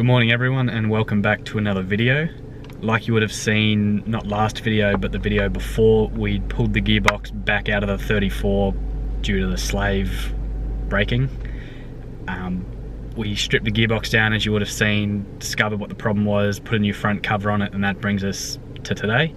Good morning everyone and welcome back to another video. Like you would have seen, not last video, but the video before, we pulled the gearbox back out of the 34 due to the slave breaking. We stripped the gearbox down, as you would have seen, discovered what the problem was, put a new front cover on it, and that brings us to today.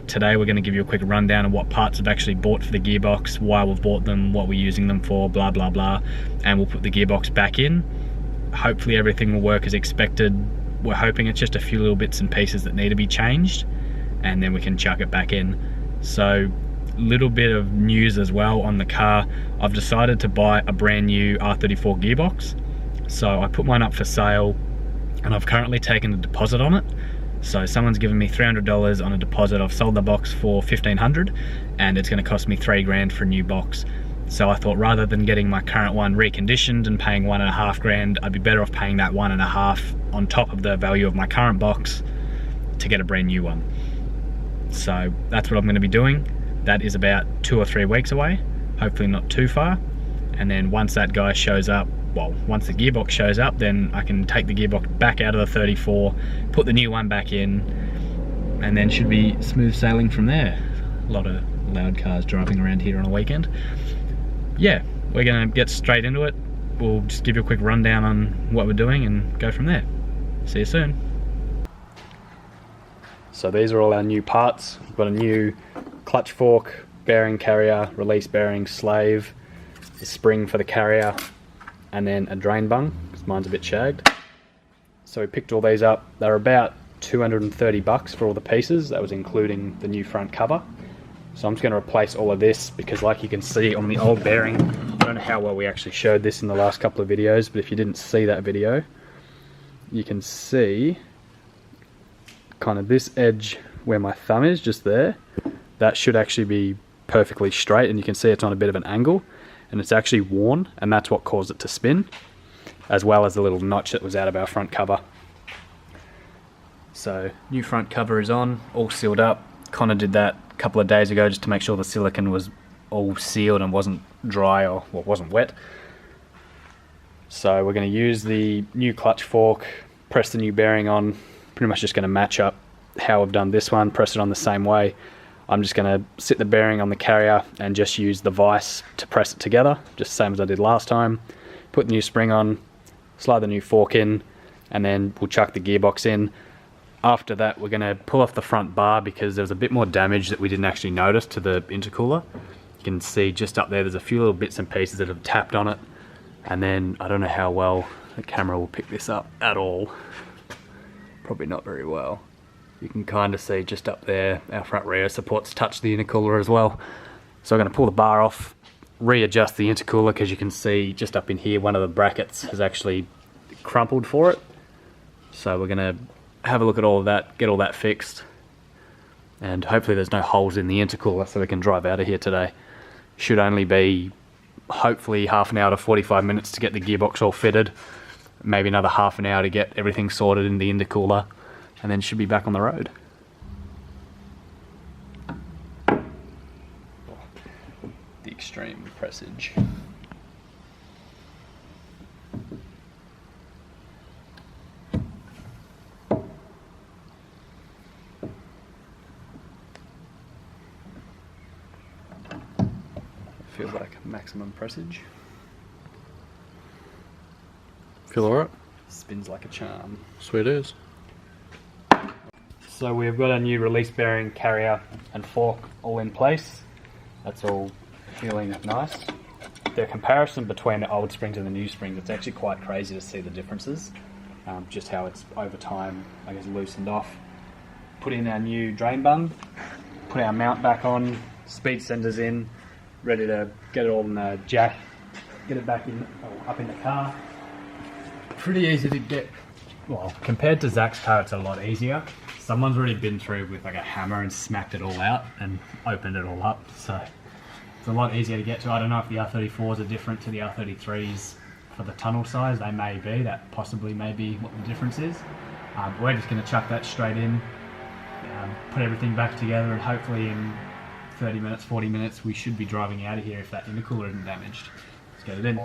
Today we're going to give you a quick rundown of what parts I've actually bought for the gearbox, why we've bought them, what we're using them for, blah blah blah, and we'll put the gearbox back in. Hopefully everything will work as expected. We're hoping it's just a few little bits and pieces that need to be changed, and then we can chuck it back in. So, little bit of news as well on the car. I've decided to buy a brand new R34 gearbox. So I put mine up for sale and I've currently taken a deposit on it. So someone's given me $300 on a deposit. I've sold the box for $1,500 and it's going to cost me $3 grand for a new box. So I thought rather than getting my current one reconditioned and paying $1.5 grand, I'd be better off paying that $1.5 on top of the value of my current box to get a brand new one. So that's what I'm going to be doing. That is about 2 or 3 weeks away, hopefully not too far. And then once that guy shows up, well, once the gearbox shows up, then I can take the gearbox back out of the 34, put the new one back in, and then should be smooth sailing from there. A lot of loud cars driving around here on a weekend. Yeah, we're gonna get straight into it. We'll just give you a quick rundown on what we're doing and go from there. See you soon. So these are all our new parts. We've got a new clutch fork, bearing carrier, release bearing, slave, the spring for the carrier, and then a drain bung, because mine's a bit shagged. So we picked all these up. They're about 230 bucks for all the pieces. That was including the new front cover. So I'm just going to replace all of this because, like you can see on the old bearing, I don't know how well we actually showed this in the last couple of videos, but if you didn't see that video, you can see kind of this edge where my thumb is, just there. That should actually be perfectly straight, and you can see it's on a bit of an angle. And it's actually worn, and that's what caused it to spin, as well as the little notch that was out of our front cover. So new front cover is on, all sealed up. Connor did that a couple of days ago just to make sure the silicone was all sealed and wasn't dry, or well, wasn't wet. So we're going to use the new clutch fork, press the new bearing on, pretty much just going to match up how I've done this one, press it on the same way. I'm just going to sit the bearing on the carrier and just use the vise to press it together, just the same as I did last time. Put the new spring on, slide the new fork in, and then we'll chuck the gearbox in. After that, we're going to pull off the front bar because there was a bit more damage that we didn't actually notice to the intercooler. You can see just up there, there's a few little bits and pieces that have tapped on it. And then, I don't know how well the camera will pick this up at all. Probably not very well. You can kind of see just up there, our front rear supports touch the intercooler as well. So I'm going to pull the bar off, readjust the intercooler, because you can see just up in here, one of the brackets has actually crumpled for it. So we're going to have a look at all of that, get all that fixed. And hopefully there's no holes in the intercooler so we can drive out of here today. Should only be, hopefully, half an hour to 45 minutes to get the gearbox all fitted. Maybe another half an hour to get everything sorted in the intercooler. And then should be back on the road. The extreme pressage. Feels like maximum pressage. Feel alright? Spins like a charm. Sweet as. So we've got a new release bearing, carrier and fork all in place. That's all feeling nice. The comparison between the old springs and the new springs, it's actually quite crazy to see the differences. Just how it's over time, I guess, loosened off. Put in our new drain bung, put our mount back on, speed senders in, ready to get it all in the jack, get it back in, up in the car. Pretty easy to get. Well, compared to Zach's car, it's a lot easier. Someone's already been through with like a hammer and smacked it all out and opened it all up, so it's a lot easier to get to. I don't know if the R34s are different to the R33s for the tunnel size. They may be, that possibly may be what the difference is. We're just going to chuck that straight in, put everything back together, and hopefully in 30 minutes, 40 minutes, we should be driving out of here if that intercooler isn't damaged. Let's get it in.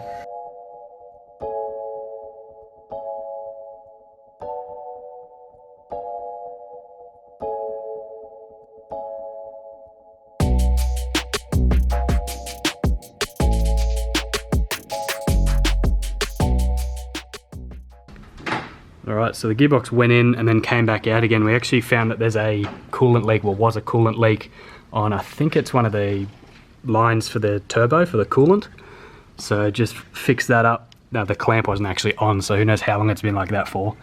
Alright, so the gearbox went in and then came back out again. We actually found that there's a coolant leak, well, was a coolant leak on, I think it's one of the lines for the turbo, for the coolant. So just fix that up. No, the clamp wasn't actually on, so who knows how long it's been like that for.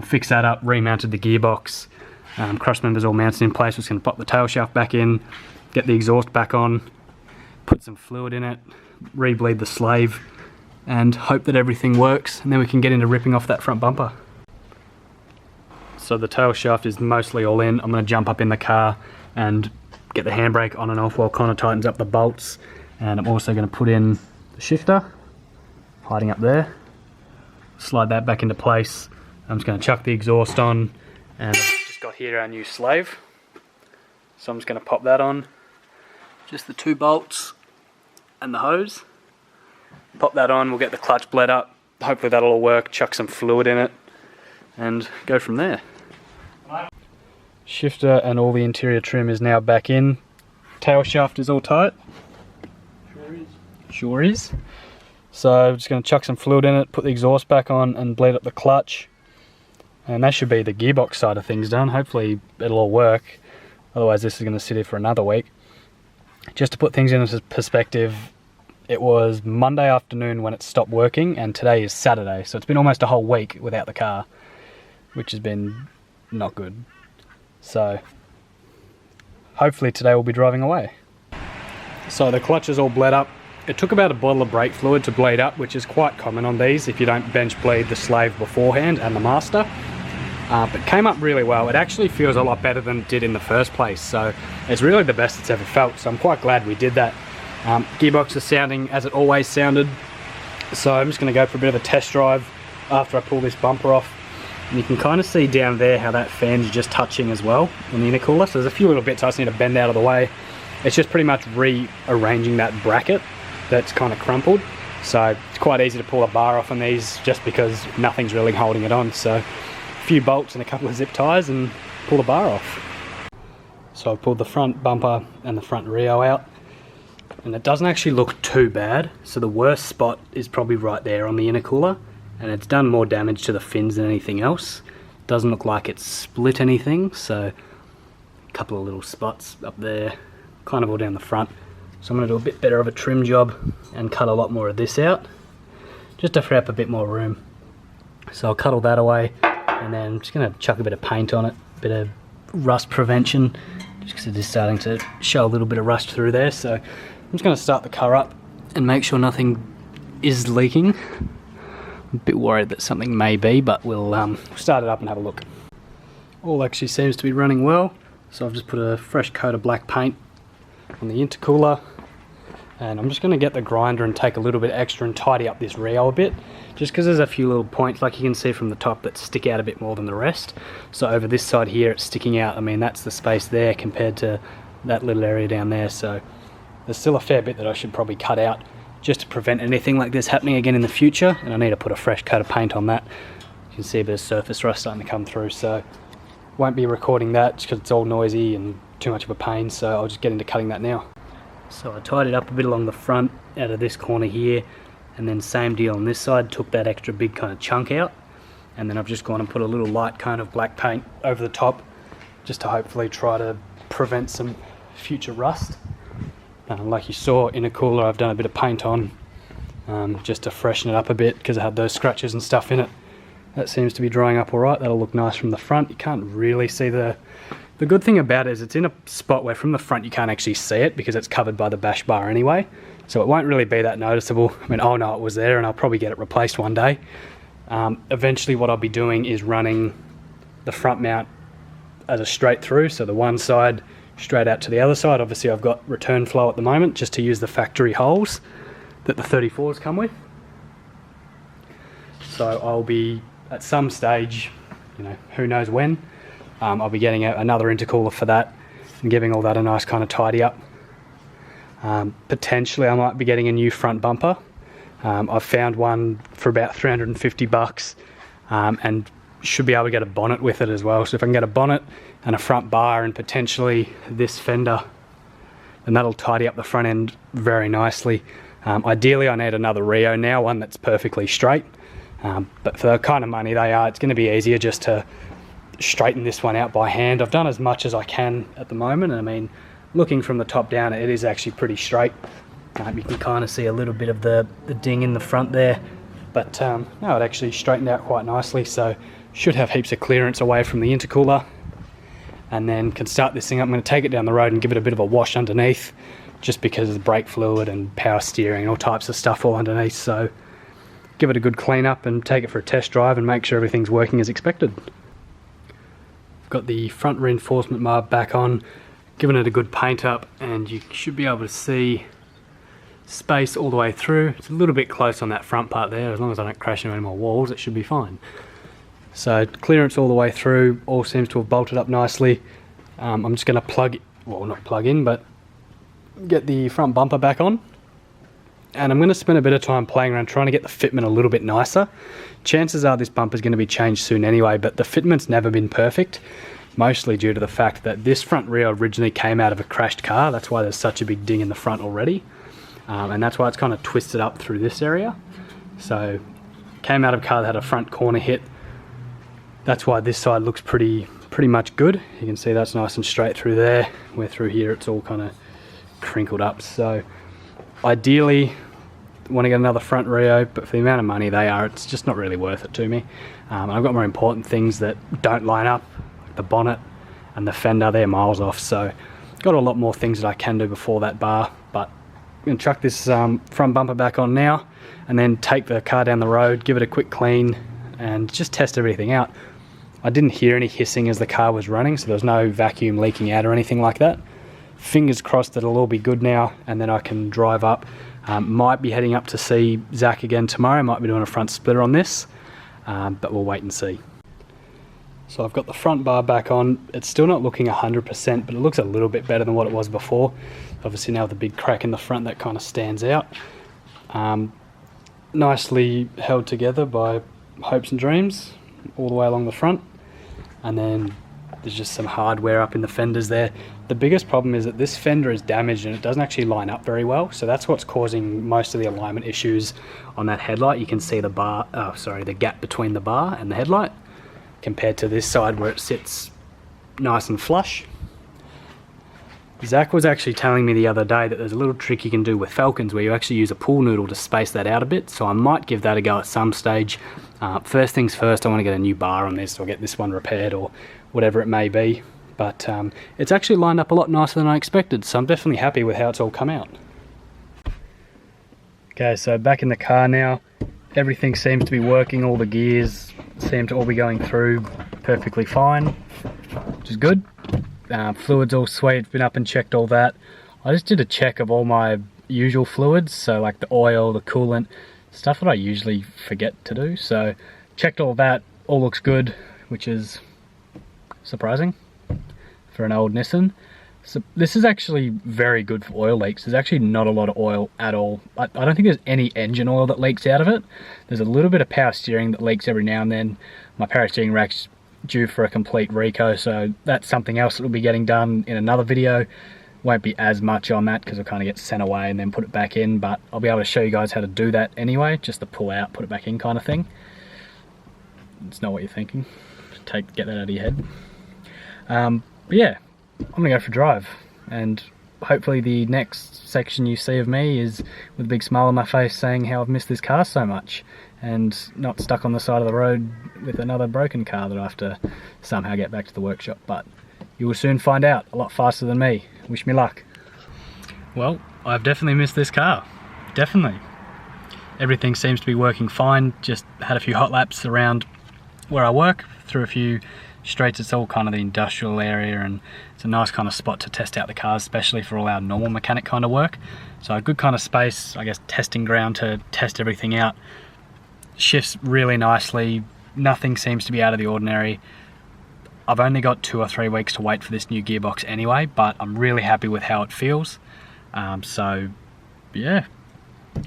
Fix that up, remounted the gearbox. Cross members all mounted in place. Just going to pop the tail shaft back in, get the exhaust back on, put some fluid in it, re-bleed the slave, and hope that everything works, and then we can get into ripping off that front bumper. So the tail shaft is mostly all in. I'm going to jump up in the car and get the handbrake on and off while Connor tightens up the bolts. And I'm also going to put in the shifter, hiding up there. Slide that back into place. I'm just going to chuck the exhaust on, and I've just got here our new slave. So I'm just going to pop that on. Just the 2 bolts and the hose. Pop that on, we'll get the clutch bled up. Hopefully that'll all work, chuck some fluid in it, and go from there. Shifter and all the interior trim is now back in. Tail shaft is all tight. Sure is. So I'm just going to chuck some fluid in it, put the exhaust back on and bleed up the clutch. And that should be the gearbox side of things done. Hopefully it'll all work. Otherwise this is going to sit here for another week. Just to put things into perspective, it was Monday afternoon when it stopped working, and today is Saturday. So it's been almost a whole week without the car, which has been not good. So hopefully today we'll be driving away. So the clutch is all bled up. It took about a bottle of brake fluid to bleed up, which is quite common on these if you don't bench bleed the slave beforehand and the master. But came up really well. It actually feels a lot better than it did in the first place. So it's really the best it's ever felt. So I'm quite glad we did that. Gearbox is sounding as it always sounded. So I'm just going to go for a bit of a test drive after I pull this bumper off. And you can kind of see down there how that fan's just touching as well on the intercooler. So there's a few little bits I just need to bend out of the way. It's just pretty much rearranging that bracket that's kind of crumpled. So it's quite easy to pull a bar off on these just because nothing's really holding it on. So a few bolts and a couple of zip ties and pull the bar off. So I've pulled the front bumper and the front Rio out. And it doesn't actually look too bad. So the worst spot is probably right there on the intercooler. And it's done more damage to the fins than anything else. Doesn't look like it's split anything. So a couple of little spots up there, kind of all down the front. So I'm going to do a bit better of a trim job and cut a lot more of this out, just to free up a bit more room. So I'll cut all that away, and then I'm just going to chuck a bit of paint on it, a bit of rust prevention, just because it is starting to show a little bit of rust through there. So I'm just going to start the car up and make sure nothing is leaking. I'm a bit worried that something may be, but we'll start it up and have a look. All actually seems to be running well, so I've just put a fresh coat of black paint on the intercooler. And I'm just going to get the grinder and take a little bit extra and tidy up this Rio a bit, just because there's a few little points, like you can see from the top, that stick out a bit more than the rest. So over this side here it's sticking out. I mean, that's the space there compared to that little area down there. So there's still a fair bit that I should probably cut out just to prevent anything like this happening again in the future. And I need to put a fresh coat of paint on that. You can see a bit of surface rust starting to come through, so won't be recording that just because it's all noisy and too much of a pain. So I'll just get into cutting that now. So I tied it up a bit along the front out of this corner here, and then same deal on this side, took that extra big kind of chunk out, and then I've just gone and put a little light coat of black paint over the top just to hopefully try to prevent some future rust. Like you saw in a cooler, I've done a bit of paint on just to freshen it up a bit because it had those scratches and stuff in it. That seems to be drying up alright. That'll look nice from the front. You can't really see the good thing about it is it's in a spot where from the front you can't actually see it because it's covered by the bash bar anyway. So it won't really be that noticeable. I mean, I'll know it was there and I'll probably get it replaced one day. Eventually what I'll be doing is running the front mount as a straight through. So the one side straight out to the other side. Obviously I've got return flow at the moment just to use the factory holes that the 34s come with. So I'll be at some stage, you know, who knows when, I'll be getting another intercooler for that and giving all that a nice kind of tidy up. Potentially I might be getting a new front bumper. I've found one for about 350 bucks and should be able to get a bonnet with it as well. So if I can get a bonnet and a front bar and potentially this fender, then that'll tidy up the front end very nicely. Ideally I need another Rio now, one that's perfectly straight. but for the kind of money they are, it's going to be easier just to straighten this one out by hand. I've done as much as I can at the moment, and I mean, looking from the top down, it is actually pretty straight. You can kind of see a little bit of the ding in the front there, but no, it actually straightened out quite nicely, so should have heaps of clearance away from the intercooler, and then can start this thing up. I'm going to take it down the road and give it a bit of a wash underneath, just because of the brake fluid and power steering and all types of stuff all underneath, so give it a good clean up and take it for a test drive and make sure everything's working as expected. Got the front reinforcement marb back on, giving it a good paint up, and you should be able to see space all the way through. It's a little bit close on that front part there. As long as I don't crash into any more walls, it should be fine. So clearance all the way through, all seems to have bolted up nicely. I'm just going to not plug in, but get the front bumper back on. And I'm going to spend a bit of time playing around trying to get the fitment a little bit nicer. Chances are this bumper is going to be changed soon anyway, but the fitment's never been perfect, mostly due to the fact that this front wheel originally came out of a crashed car. That's why there's such a big ding in the front already, and that's why it's kind of twisted up through this area. So came out of a car that had a front corner hit. That's why this side looks pretty much good. You can see that's nice and straight through there, where through here it's all kind of crinkled up. So ideally want to get another front Rio, but for the amount of money they are, it's just not really worth it to me. I've got more important things that don't line up, like the bonnet and the fender. They're miles off, so got a lot more things that I can do before that bar. But I'm going to chuck this front bumper back on now, and then take the car down the road, give it a quick clean, and just test everything out. I didn't hear any hissing as the car was running, so there was no vacuum leaking out or anything like that. Fingers crossed that it'll all be good now, and then I can drive up. Might be heading up to see Zach again tomorrow. Might be doing a front splitter on this, but we'll wait and see. So I've got the front bar back on. It's still not looking 100%, but it looks a little bit better than what it was before. Obviously now with the big crack in the front, that kind of stands out. Nicely held together by hopes and dreams all the way along the front. And then there's just some hardware up in the fenders there. The biggest problem is that this fender is damaged and it doesn't actually line up very well, so that's what's causing most of the alignment issues on that headlight. You can see the gap between the bar and the headlight compared to this side where it sits nice and flush. Zach was actually telling me the other day that there's a little trick you can do with Falcons where you actually use a pool noodle to space that out a bit, so I might give that a go at some stage. First things first, I want to get a new bar on this, or get this one repaired, or whatever it may be. But it's actually lined up a lot nicer than I expected, so I'm definitely happy with how it's all come out. Okay, so back in the car now. Everything seems to be working, all the gears seem to all be going through perfectly fine, which is good. Fluids all sweet, been up and checked all that. I just did a check of all my usual fluids, so like the oil, the coolant, stuff that I usually forget to do. So checked all that, all looks good, which is surprising for an old Nissan. So this is actually very good for oil leaks. There's actually not a lot of oil at all. I don't think there's any engine oil that leaks out of it. There's a little bit of power steering that leaks every now and then. My power steering rack's due for a complete reco, so that's something else that will be getting done in another video. Won't be as much on that because I'll kind of get sent away and then put it back in, but I'll be able to show you guys how to do that anyway, just the pull out, put it back in kind of thing. It's not what you're thinking. Get that out of your head. But yeah, I'm gonna go for a drive, and hopefully the next section you see of me is with a big smile on my face saying how I've missed this car so much, and not stuck on the side of the road with another broken car that I have to somehow get back to the workshop. But you will soon find out, a lot faster than me. Wish me luck. Well, I've definitely missed this car, definitely. Everything seems to be working fine, just had a few hot laps around where I work, through a few streets. It's all kind of the industrial area, and it's a nice kind of spot to test out the cars, especially for all our normal mechanic kind of work. So a good kind of space, I guess, testing ground to test everything out. Shifts really nicely, nothing seems to be out of the ordinary. I've only got 2 or 3 weeks to wait for this new gearbox anyway, but I'm really happy with how it feels. So yeah,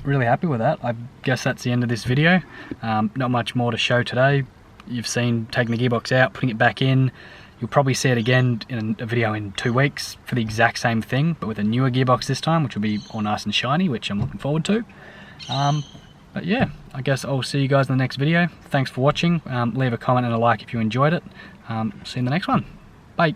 really happy with that. I guess that's the end of this video. Not much more to show today. You've seen taking the gearbox out, putting it back in. You'll probably see it again in a video in 2 weeks for the exact same thing, but with a newer gearbox this time, which will be all nice and shiny, which I'm looking forward to. But But yeah, I guess I'll see you guys in the next video. Thanks for watching. Leave a comment and a like if you enjoyed it. See you in the next one. Bye.